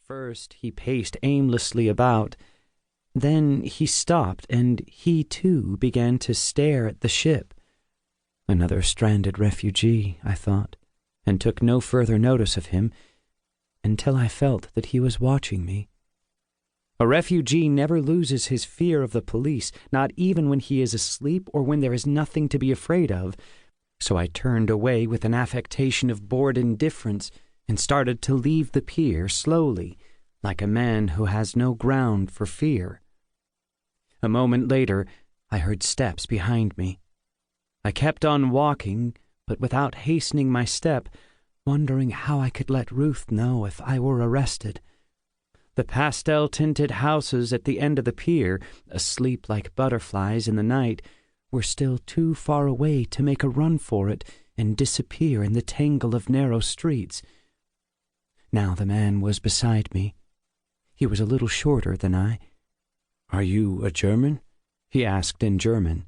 First he paced aimlessly about. Then he stopped, and he too began to stare at the ship. Another stranded refugee, I thought, and took no further notice of him until I felt that he was watching me. A refugee never loses his fear of the police, not even when he is asleep or when there is nothing to be afraid of, so I turned away with an affectation of bored indifference and started to leave the pier slowly, like a man who has no ground for fear. A moment later, I heard steps behind me. I kept on walking, but without hastening my step, wondering how I could let Ruth know if I were arrested. The pastel-tinted houses at the end of the pier, asleep like butterflies in the night, were still too far away to make a run for it and disappear in the tangle of narrow streets. Now the man was beside me. He was a little shorter than I. "Are you a German?" he asked in German.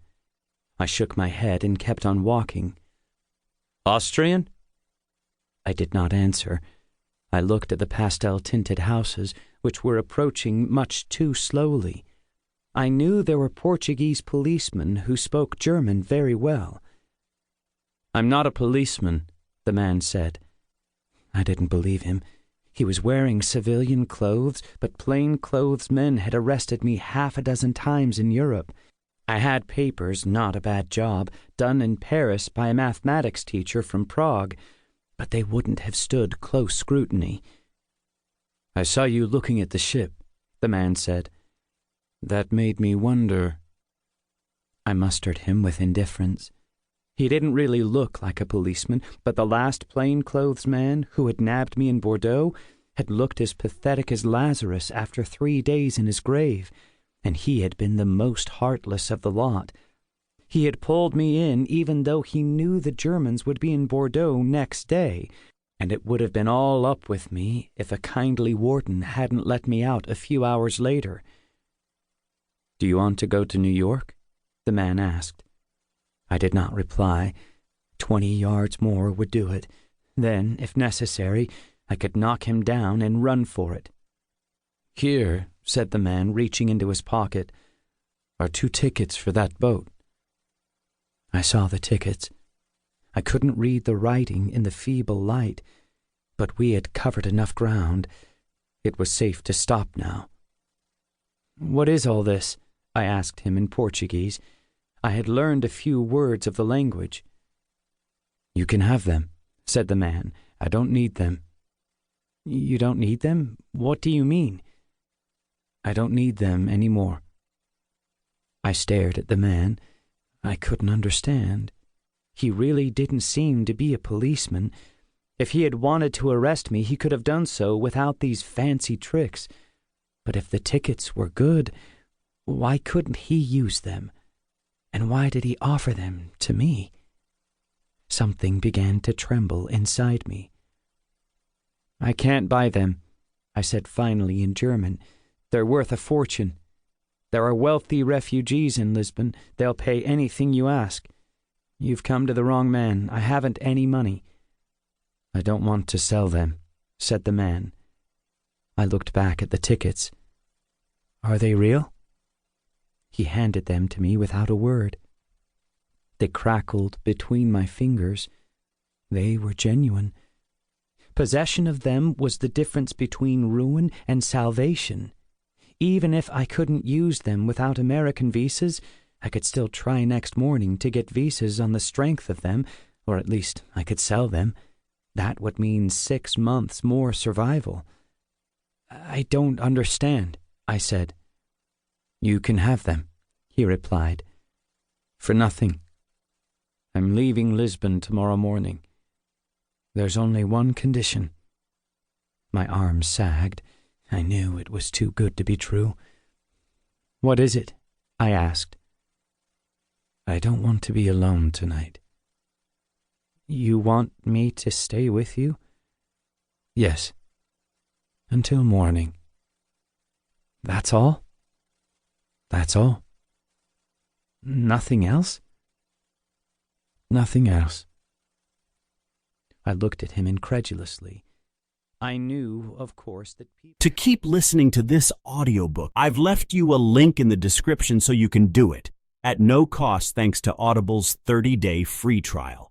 I shook my head and kept on walking. "Austrian?" I did not answer. I looked at the pastel-tinted houses, which were approaching much too slowly. I knew there were Portuguese policemen who spoke German very well. "I'm not a policeman," the man said. I didn't believe him. He was wearing civilian clothes, but plain-clothes men had arrested me 6 times in Europe. I had papers, not a bad job, done in Paris by a mathematics teacher from Prague, but they wouldn't have stood close scrutiny. "I saw you looking at the ship," the man said. "That made me wonder." I mustered him with indifference. He didn't really look like a policeman, but the last plain-clothes man who had nabbed me in Bordeaux had looked as pathetic as Lazarus after 3 days in his grave, and he had been the most heartless of the lot. He had pulled me in even though he knew the Germans would be in Bordeaux next day, and it would have been all up with me if a kindly warden hadn't let me out a few hours later. "Do you want to go to New York?" the man asked. I did not reply. 20 yards more would do it. Then, if necessary, I could knock him down and run for it. "Here," said the man, reaching into his pocket, "are 2 tickets for that boat." I saw the tickets. I couldn't read the writing in the feeble light, but we had covered enough ground. It was safe to stop now. "What is all this?" I asked him in Portuguese. I had learned a few words of the language. "You can have them," said the man. "I don't need them." "You don't need them? What do you mean?" "I don't need them any more." I stared at the man. I couldn't understand. He really didn't seem to be a policeman. If he had wanted to arrest me, he could have done so without these fancy tricks. But if the tickets were good, why couldn't he use them? And why did he offer them to me? Something began to tremble inside me. "I can't buy them," I said finally in German. "They're worth a fortune. There are wealthy refugees in Lisbon. They'll pay anything you ask. You've come to the wrong man. I haven't any money." "I don't want to sell them," said the man. I looked back at the tickets. "Are they real?" He handed them to me without a word. They crackled between my fingers. They were genuine. Possession of them was the difference between ruin and salvation. Even if I couldn't use them without American visas, I could still try next morning to get visas on the strength of them, or at least I could sell them. That would mean 6 months more survival. "I don't understand," I said. "You can have them," he replied. "For nothing. I'm leaving Lisbon tomorrow morning. There's only one condition." My arms sagged. I knew it was too good to be true. "What is it?" I asked. "I don't want to be alone tonight." "You want me to stay with you?" "Yes. Until morning." "That's all?" "That's all." "Nothing else?" "Nothing else." I looked at him incredulously. I knew, of course, that people... To keep listening to this audiobook, I've left you a link in the description so you can do it, at no cost thanks to Audible's 30-day free trial.